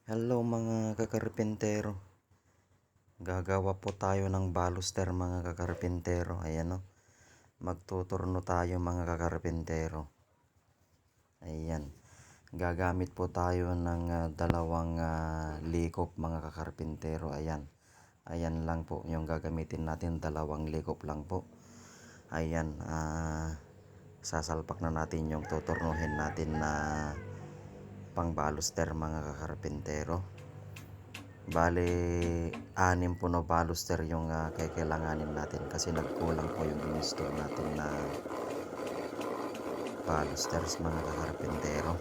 Hello mga kakarpentero. Gagawa po tayo ng baluster mga kakarpentero. Ayan o. Magtuturno tayo mga kakarpentero. Ayan. Gagamit po tayo ng dalawang likop mga kakarpentero. Ayan. Ayan lang po yung gagamitin natin. Dalawang likop lang po. Ayan. Sasalpak na natin yung tuturnuhin natin na pang baluster mga kakarpentero. Bale, 6 po na baluster yung kailanganin natin kasi nagkulang po yung in-install natin na balusters mga kakarpentero.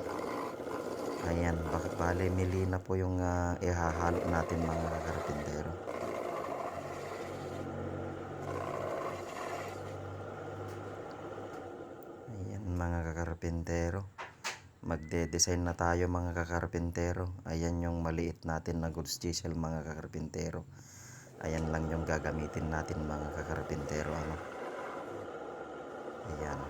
Ayan, bale mili na po yung ihahalo natin mga kakarpentero. Ayan mga kakarpentero. Magde-design na tayo mga kakarpentero. Ayan yung maliit natin na goods chisel mga kakarpentero. Ayan lang yung gagamitin natin mga kakarpentero. Ayan.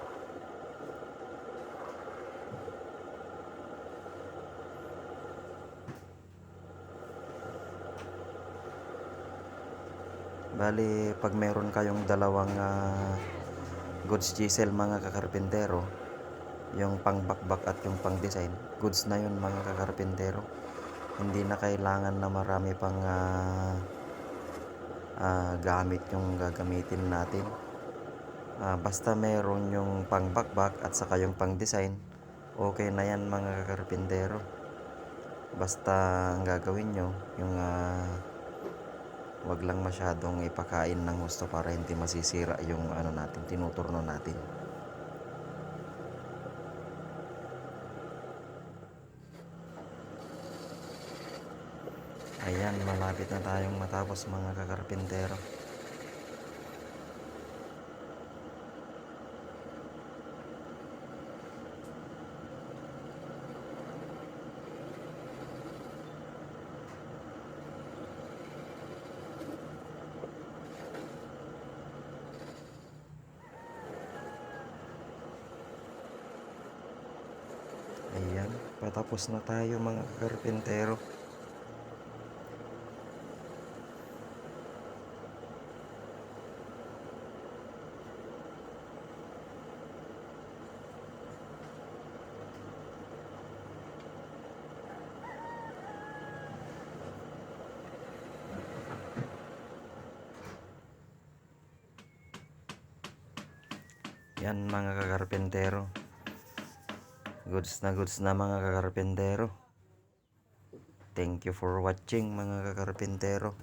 Bali, pag meron kayong dalawang goods chisel mga kakarpentero, yung pang bakbak at yung pang design, goods na yun mga kakarpentero. Hindi na kailangan na marami pang gamit yung gagamitin natin. Basta meron yung pang bakbak at saka yung pang design, okay na yan mga kakarpentero. Basta ang gagawin nyo, yung wag lang masyadong ipakain ng gusto para hindi masisira yung natin, tinuturno natin. Ayan, malapit na tayong matapos mga kakarpentero. Ayan, patapos na tayo mga kakarpentero. Yan mga kakarpentero. Goods na mga kakarpentero. Thank you for watching mga kakarpentero.